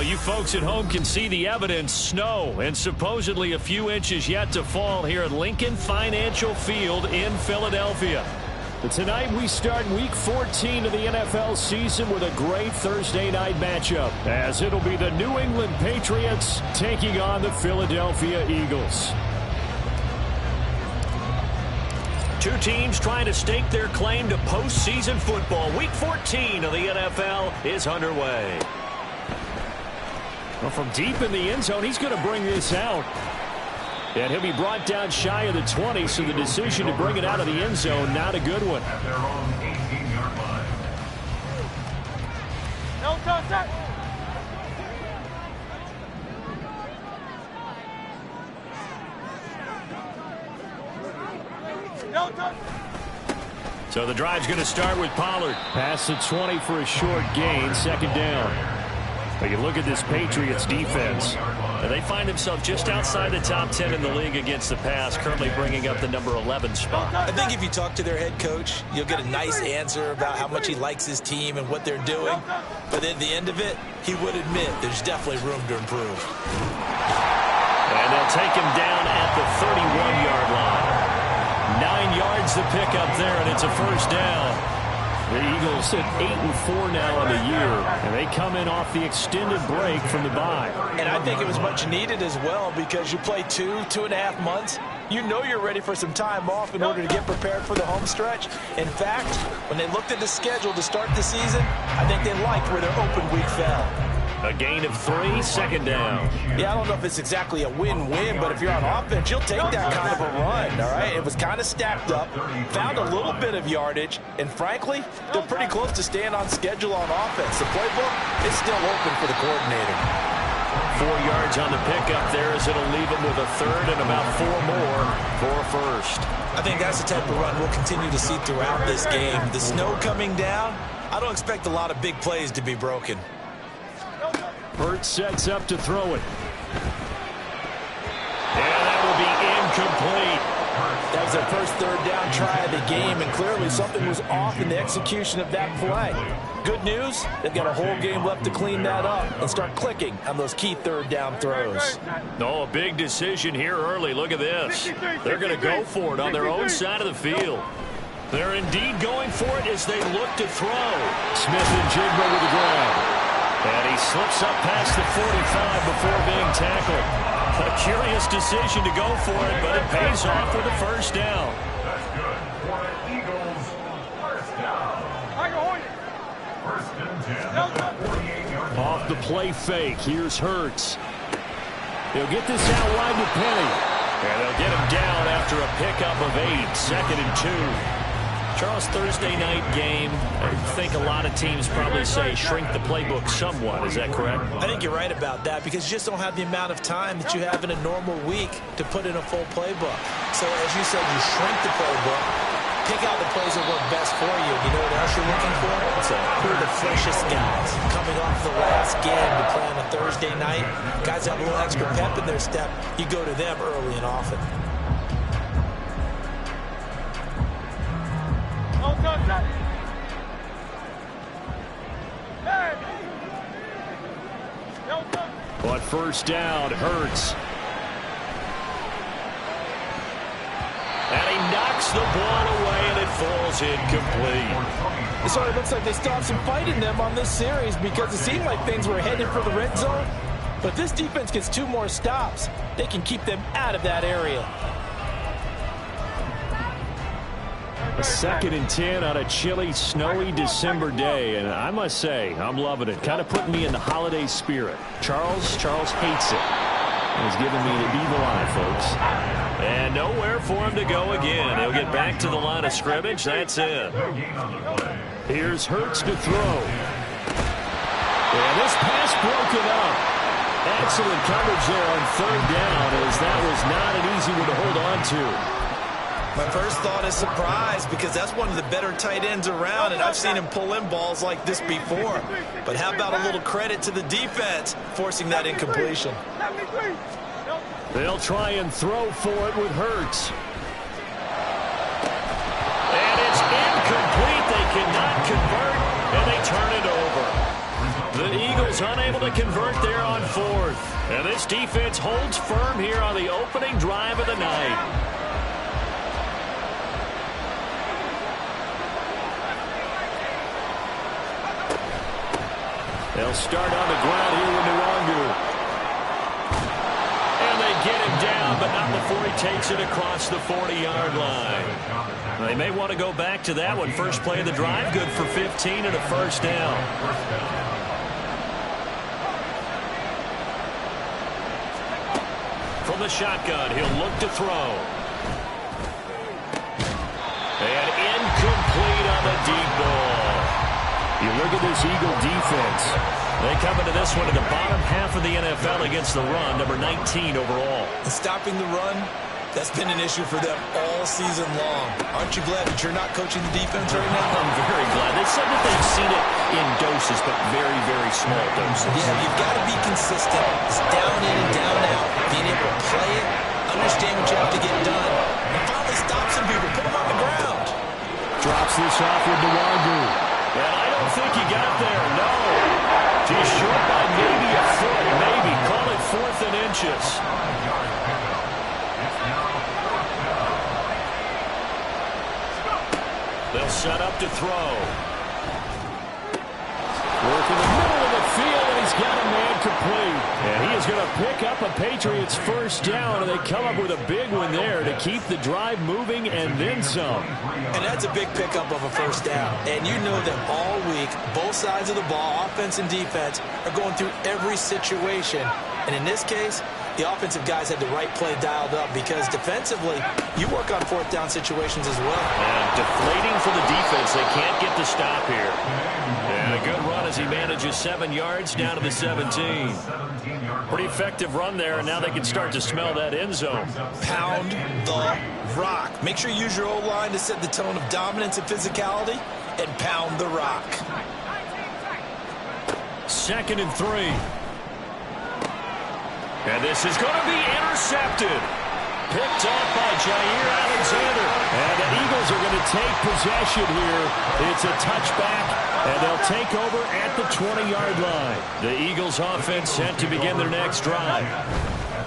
Well, you folks at home can see the evidence. Snow and supposedly a few inches yet to fall here at Lincoln Financial Field in Philadelphia. But tonight we start Week 14 of the NFL season with a great Thursday night matchup, as it'll be the New England Patriots taking on the Philadelphia Eagles. Two teams trying to stake their claim to postseason football. Week 14 of the NFL is underway. Well, from deep in the end zone, he's going to bring this out. And he'll be brought down shy of the 20, so the decision to bring it out of the end zone, not a good one. At their own 18-yard line. No touchdown. No touchdown. So the drive's going to start with Pollard. Past the 20 for a short gain, second down. But you look at this Patriots defense. They find themselves just outside the top 10 in the league against the pass, currently bringing up the number 11 spot. I think if you talk to their head coach, you'll get a nice answer about how much he likes his team and what they're doing. But at the end of it, he would admit there's definitely room to improve. And they'll take him down at the 31-yard line. 9 yards to pick up there, and it's a first down. The Eagles sit 8-4 now on the year, and they come in off the extended break from the bye. And I think it was much needed as well, because you play 2.5 months. You know you're ready for some time off in order to get prepared for the home stretch. In fact, when they looked at the schedule to start the season, I think they liked where their open week fell. A gain of 3, second down. Yeah, I don't know if it's exactly a win-win, but if you're on offense, you'll take that kind of a run, all right? It was kind of stacked up, found a little bit of yardage, and frankly, they're pretty close to staying on schedule on offense. The playbook is still open for the coordinator. 4 yards on the pickup there, as it'll leave him with a third and about 4 more for a first. I think that's the type of run we'll continue to see throughout this game. The snow coming down, I don't expect a lot of big plays to be broken. Hurts sets up to throw it. And that will be incomplete. That was their first third down try of the game, and clearly something was off in the execution of that play. Good news, they've got a whole game left to clean that up and start clicking on those key third down throws. Oh, a big decision here early. Look at this. They're going to go for it on their own side of the field. They're indeed going for it as they look to throw. Smith and Jigba with the grab. And he slips up past the 45 before being tackled. A curious decision to go for it, but it pays off with a first down. That's good for the Eagles. First down. First and 10. 48-yard line. Off the play fake, here's Hurts. He'll get this out wide to Penny. And they'll get him down after a pickup of 8, second and 2. Charles, Thursday night game, I think a lot of teams probably say shrink the playbook somewhat. Is that correct? I think you're right about that, because you just don't have the amount of time that you have in a normal week to put in a full playbook. So as you said, you shrink the playbook, pick out the plays that work best for you. You know what else you're looking for? Who are the freshest guys coming off the last game to play on a Thursday night? Guys have a little extra pep in their step. You go to them early and often. But first down, Hurts. And he knocks the ball away, and it falls incomplete. So it looks like they still have some fight in them on this series, because it seemed like things were headed for the red zone. But this defense gets 2 more stops. They can keep them out of that area. A 2nd and 10 on a chilly, snowy December day, and I must say, I'm loving it. Kind of putting me in the holiday spirit. Charles hates it. He's giving me the evil eye, folks. And nowhere for him to go again. He'll get back to the line of scrimmage. That's it. Here's Hurts to throw. And this pass broken up. Excellent coverage there on third down, as that was not an easy one to hold on to. My first thought is surprise, because that's one of the better tight ends around, and I've seen him pull in balls like this before. But how about a little credit to the defense forcing that incompletion? They'll try and throw for it with Hurts. And it's incomplete. They cannot convert, and they turn it over. The Eagles unable to convert there on fourth. And this defense holds firm here on the opening drive of the night. They'll start on the ground here with Nwangu. And they get him down, but not before he takes it across the 40-yard line. They may want to go back to that one. First play of the drive, good for 15 and a first down. From the shotgun, he'll look to throw. And incomplete on the deep ball. You look at this Eagle defense. They come into this one in the bottom half of the NFL against the run, number 19 overall. Stopping the run, that's been an issue for them all season long. Aren't you glad that you're not coaching the defense right now? I'm very glad. They said that they've seen it in doses, but very, very small doses. Yeah, you've got to be consistent. It's down in and down out. Being able to play it, understand what you have to get done, and finally stop some people, put them on the ground. Drops this off with Nwangu. And I don't think he got there, no. He's short by maybe a foot, maybe. Call it 4th and inches. They'll set up to throw. Work in the middle of the field, and he's got a man complete. And he is going to pick up a Patriots first down, and they come up with a big one there to keep the drive moving and then some. And that's a big pickup of a first down. And you know that all week, both sides of the ball, offense and defense, are going through every situation. And in this case, the offensive guys had the right play dialed up because defensively, you work on 4th down situations as well. And deflating for the defense. They can't get the stop here. And a good run as he manages 7 yards down to the 17. Pretty effective run there, and now they can start to smell that end zone. Pound the rock. Make sure you use your O-line to set the tone of dominance and physicality, and pound the rock. 2nd and 3. And this is going to be intercepted. Picked off by Jair Alexander. And the Eagles are going to take possession here. It's a touchback, and they'll take over at the 20-yard line. The Eagles offense set to begin their next drive.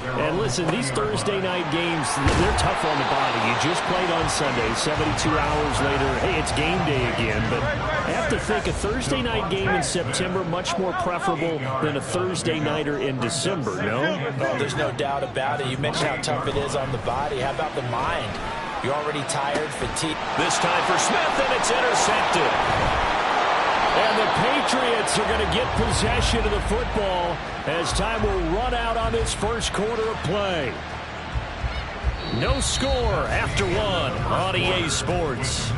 And listen, these Thursday night games, they're tough on the body. You just played on Sunday, 72 hours later. Hey, it's game day again. But I have to think a Thursday night game in September much more preferable than a Thursday nighter in December, no? Oh, there's no doubt about it. You mentioned how tough it is on the body. How about the mind? You're already tired, fatigued. This time for Smith, and it's intercepted. And the Patriots are going to get possession of the football as time will run out on this first quarter of play. No score after 1 on EA Sports.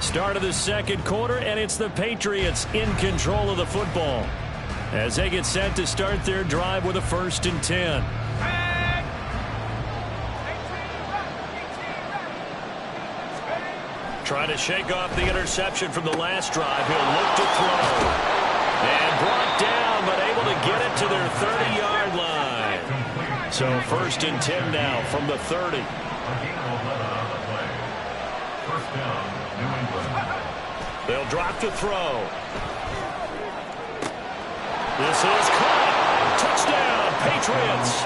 Start of the second quarter, and it's the Patriots in control of the football as they get set to start their drive with a 1st and 10. Trying to shake off the interception from the last drive. He'll look to throw. And brought down, but able to get it to their 30-yard line. So 1st and 10 now from the 30. They'll drop to throw. This is caught. Touchdown, Patriots.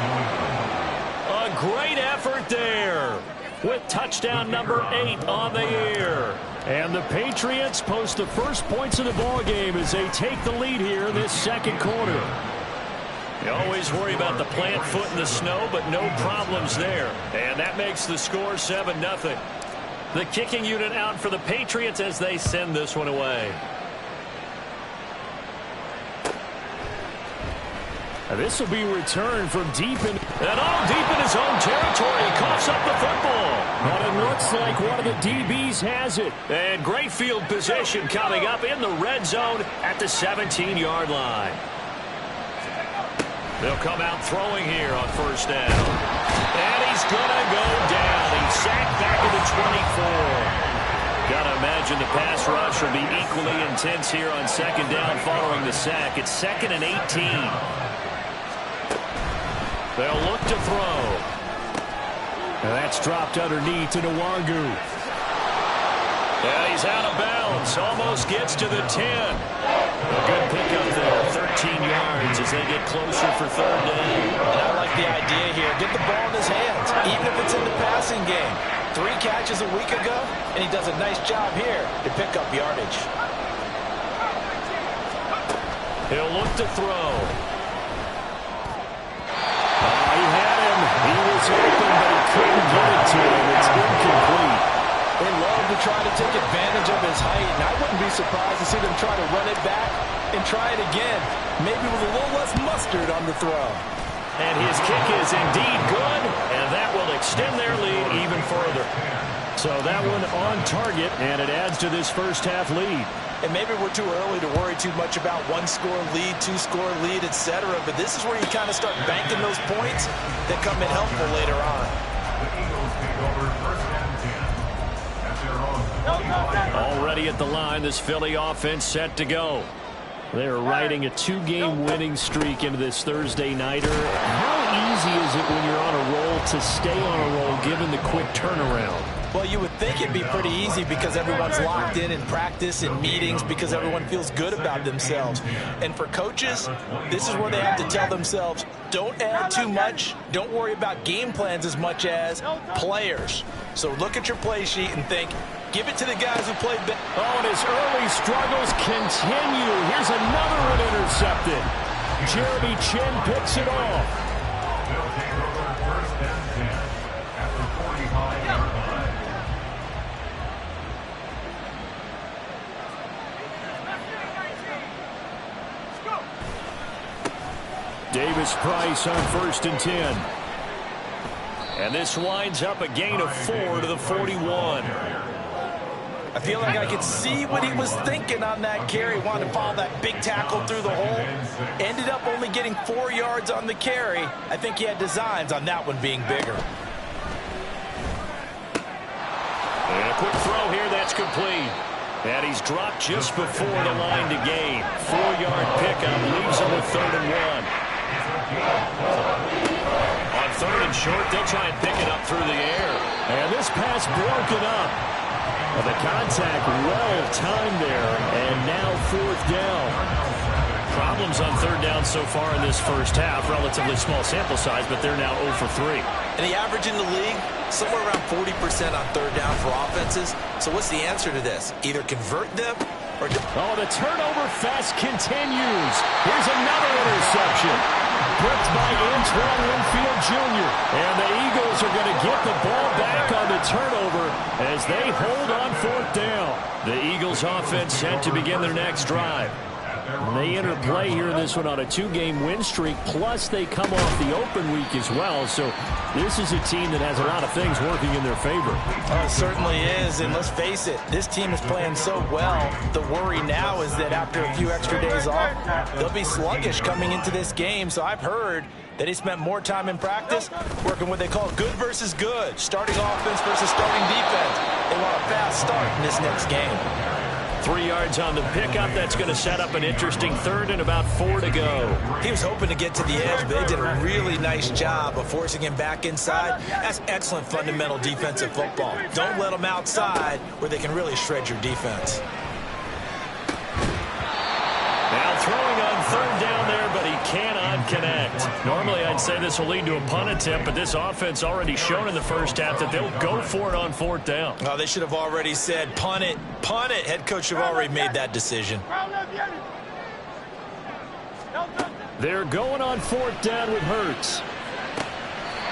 A great effort there, with touchdown number 8 on the year. And the Patriots post the first points of the ball game as they take the lead here in this second quarter. You always worry about the plant foot in the snow, but no problems there. And that makes the score 7-0. The kicking unit out for the Patriots as they send this one away. This will be returned from deep in, and all deep in his own territory. He coughs up the football. But it looks like one of the DBs has it. And great field position coming up in the red zone at the 17-yard line. They'll come out throwing here on 1st down. And he's going to go down. He's sacked back at the 24. Got to imagine the pass rush will be equally intense here on 2nd down following the sack. It's 2nd and 18. They'll look to throw. And that's dropped underneath to Nwangu. Yeah, he's out of bounds. Almost gets to the 10. A good pickup there. 13 yards as they get closer for third down. And I like the idea here. Get the ball in his hands, even if it's in the passing game. 3 catches a week ago, and he does a nice job here to pick up yardage. He'll look to throw. He had him. He was open, but he couldn't get it to him. It's incomplete. They love to try to take advantage of his height, and I wouldn't be surprised to see them try to run it back and try it again, maybe with a little less mustard on the throw. And his kick is indeed good, and that will extend their lead even further. So that one on target, and it adds to this first half lead. And maybe we're too early to worry too much about 1-score lead, 2-score lead, etc. But this is where you kind of start banking those points that come in helpful later on. The Eagles take over first and 10 at their own. Already at the line, this Philly offense set to go. They're riding a 2-game winning streak into this Thursday nighter. How easy is it when you're on a roll to stay on a roll given the quick turnaround? Well, you would think it'd be pretty easy because everyone's locked in practice and meetings because everyone feels good about themselves. And for coaches, this is where they have to tell themselves, don't add too much. Don't worry about game plans as much as players. So look at your play sheet and think, give it to the guys who played better. Oh, and his early struggles continue. Here's another one intercepted. Jeremy Chinn picks it off. They'll take over first and 10 at the 45-yard line. Davis Price on 1st and 10. And this winds up a gain of 4 to the 41. I feel like I could see what he was thinking on that carry. Wanted to follow that big tackle through the hole. Ended up only getting 4 yards on the carry. I think he had designs on that one being bigger. And a quick throw here, that's complete. And he's dropped just before the line to gain. 4-yard pickup leaves him with 3rd and 1. On 3rd and short, they'll try and pick it up through the air. And this pass broken up. Well, the contact well timed there, and now 4th down. Problems on 3rd down so far in this first half. Relatively small sample size, but they're now 0 for 3. And the average in the league, somewhere around 40% on 3rd down for offenses. So what's the answer to this? Either convert them or... Oh, the turnover fest continues. Here's another interception. Bricked by Antoine Winfield Jr. And the Eagles are going to get the ball back on the turnover as they hold on 4th down. The Eagles offense set to begin their next drive. They enter play here in this one on a 2-game win streak, plus they come off the open week as well. So this is a team that has a lot of things working in their favor. Oh, it certainly is, and let's face it, this team is playing so well. The worry now is that after a few extra days off, they'll be sluggish coming into this game. So I've heard that he spent more time in practice working what they call good versus good, starting offense versus starting defense. They want a fast start in this next game. 3 yards on the pickup. That's going to set up an interesting 3rd and about 4 to go. He was hoping to get to the edge, but they did a really nice job of forcing him back inside. That's excellent fundamental defensive football. Don't let them outside where they can really shred your defense. Now throwing on 3rd down there, but he cannot connect. Normally I'd say this will lead to a punt attempt, but this offense already shown in the first half that they'll go for it on 4th down. Oh, they should have already said punt it, punt it. Head coach should have already made that decision. They're going on 4th down with Hurts.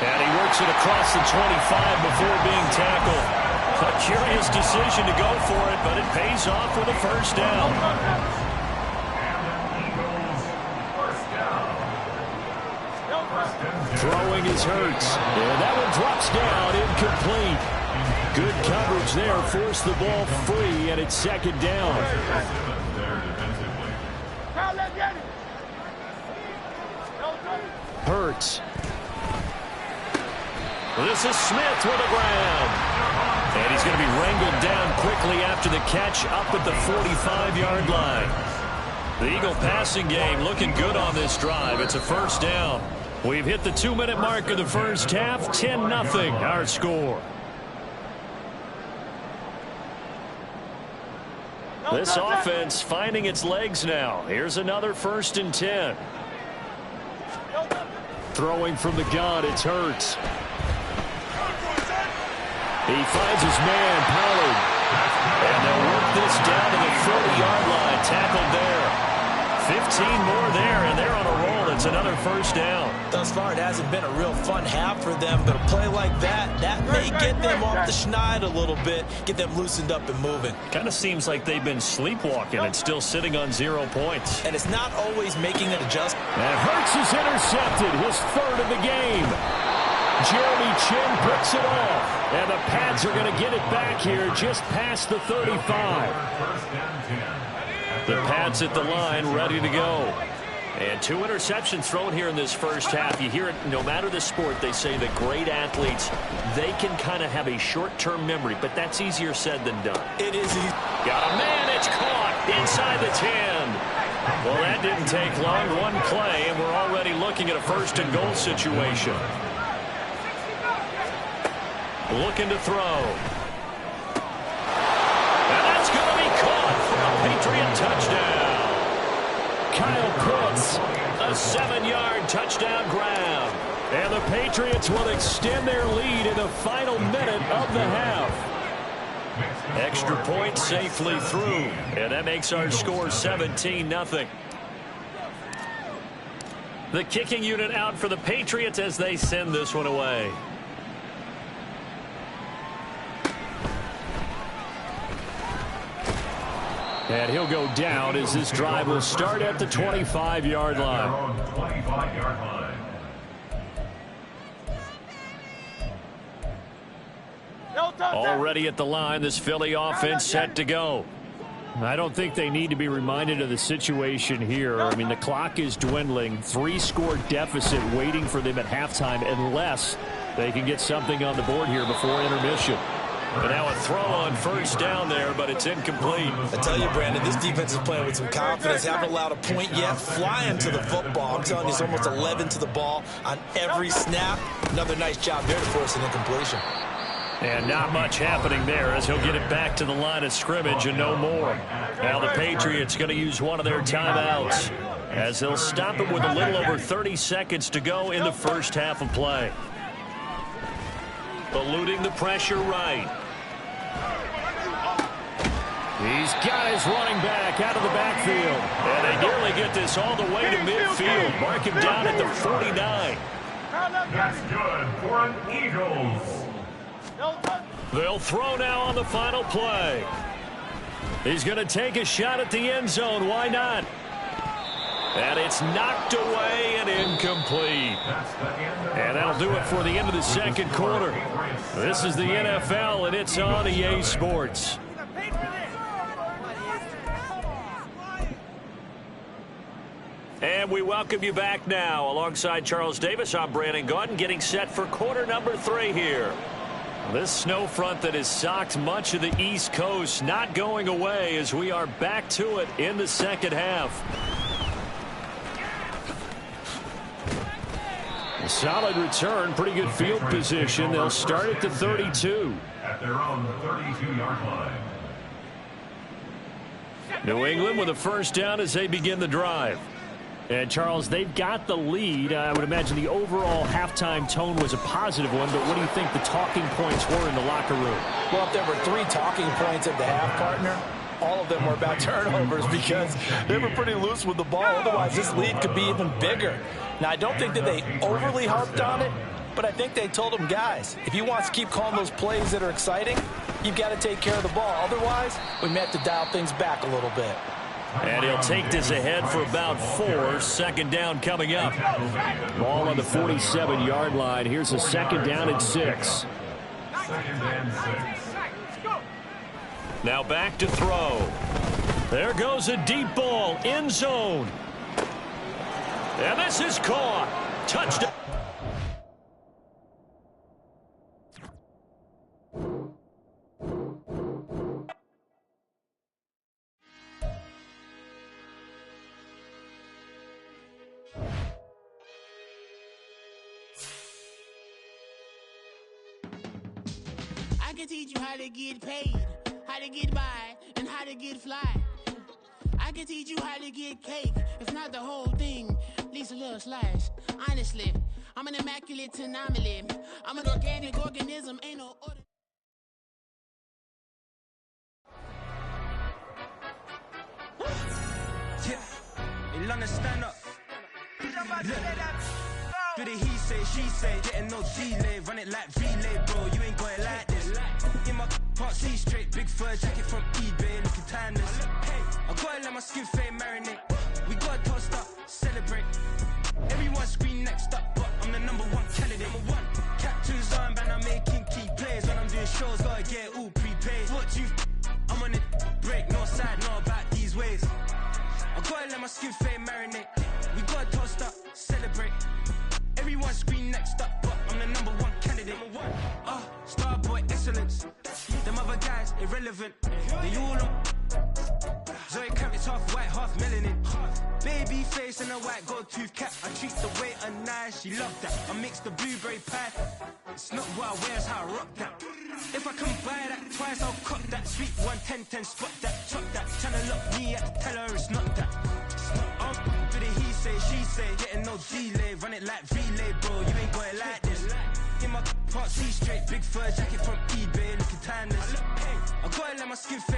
And he works it across the 25 before being tackled. A curious decision to go for it, but it pays off with a 1st down. Throwing is Hurts. And that one drops down, incomplete. Good coverage there, forced the ball free, and it's 2nd down. Hurts. This is Smith with a grab. And he's going to be wrangled down quickly after the catch up at the 45-yard line. The Eagle passing game looking good on this drive. It's a 1st down. We've hit the 2-minute mark of the first half. 10-0 our score. This offense finding its legs now. Here's another 1st and 10. Throwing from the gun, it's Hurts. He finds his man, Pollard. And they'll work this down to the 40-yard line. Tackled there. 15 more there, and they're on a roll. It's another 1st down. Thus far, it hasn't been a real fun half for them, but a play like that may get them off the schneid a little bit, get them loosened up and moving. Kind of seems like they've been sleepwalking and still sitting on 0 points. And it's not always making an adjustment. And Hurts is intercepted, his 3rd of the game. Jeremy Chinn picks it off. And the Pats are going to get it back here just past the 35. The Pats at the line, ready to go. And 2 interceptions thrown here in this first half. You hear it, no matter the sport, they say that great athletes, they can kind of have a short-term memory, but that's easier said than done. It is easy. Got a man, it's caught inside the 10. Well, that didn't take long, 1 play, and we're already looking at a 1st and goal situation. Looking to throw. And that's going to be caught for a Patriot touchdown. Kyle Pitts, a 7-yard touchdown grab. And the Patriots will extend their lead in the final minute of the half. Extra point safely through. And that makes our score 17-0. The kicking unit out for the Patriots as they send this one away. And he'll go down as this drive will start at the 25-yard line. Already at the line, this Philly offense set to go. I don't think they need to be reminded of the situation here. I mean, the clock is dwindling. 3-score deficit waiting for them at halftime unless they can get something on the board here before intermission. And now a throw on 1st down there, but it's incomplete. I tell you, Brandon, this defense is playing with some confidence. Haven't allowed a point yet. Flying to the football. I'm telling you, it's almost 11 to the ball on every snap. Another nice job there to force an incompletion. And not much happening there as he'll get it back to the line of scrimmage and no more. Now the Patriots going to use one of their timeouts as they'll stop it with a little over 30 seconds to go in the first half of play. Eluding the pressure right. He's got his running back out of the backfield. And they nearly get this all the way to midfield. Mark him down at the 49. That's good for an Eagles. They'll throw now on the final play. He's going to take a shot at the end zone. Why not? And it's knocked away and incomplete. And that'll do it for the end of the second quarter. This is the NFL, and it's on EA Sports. And we welcome you back now. Alongside Charles Davis, I'm Brandon Gaudin, getting set for quarter number 3 here. This snow front that has socked much of the East Coast not going away as we are back to it in the second half. A solid return, pretty good field position. They'll start at the 32. At their own 32-yard line. New England with a 1st down as they begin the drive. And, Charles, they've got the lead. I would imagine the overall halftime tone was a positive one, but what do you think the talking points were in the locker room? Well, if there were 3 talking points at the half, partner, all of them were about turnovers because they were pretty loose with the ball. Otherwise, this lead could be even bigger. Now, I don't think that they overly harped on it, but I think they told them, guys, if you want to keep calling those plays that are exciting, you've got to take care of the ball. Otherwise, we may have to dial things back a little bit. And he'll take this ahead for about 4. 2nd down coming up. Ball on the 47-yard line. Here's a 2nd down and 6. 2nd and 6. Now back to throw. There goes a deep ball. End zone. And this is caught. Touchdown. I can teach you how to get paid, how to get by, and how to get fly. can teach you how to get cake. If not the whole thing, at least a little slice. Honestly, I'm an immaculate anomaly. I'm an organic organism, ain't no order. Yeah, in London, stand up. Look. Do the he say, she say, getting no delay, run it like relay, bro, you ain't got it like this. In my part C straight, big fur jacket from eBay, looking timeless. I gotta let my skin fade marinate. We gotta toast up, celebrate. Everyone scream next up, but I'm the #1 candidate. Captain's armband, I'm making key plays. When I'm doing shows, gotta get all prepaid. What you I'm on it, break, no side, no about these ways. I gotta let my skin fade marinate. We gotta toast up, celebrate. Everyone scream next up, but I'm the #1 candidate. Starboy excellence. Them other guys irrelevant. They all on. Zoe Kravitz half white, half melanin. Baby face and a white gold tooth cap. I treat the waiter nice, she love that. I mix the blueberry pie. It's not what I wear, it's how I rock that. If I can buy that twice, I'll cut that. Sweet 110, spot that, chop that. Tryna lock me at the teller, it's not that. Do the he say, she say, getting no delay, run it like relay, bro, you ain't got it like this. In my part C straight, big fur jacket from eBay, looking timeless. I gotta let my skin fade.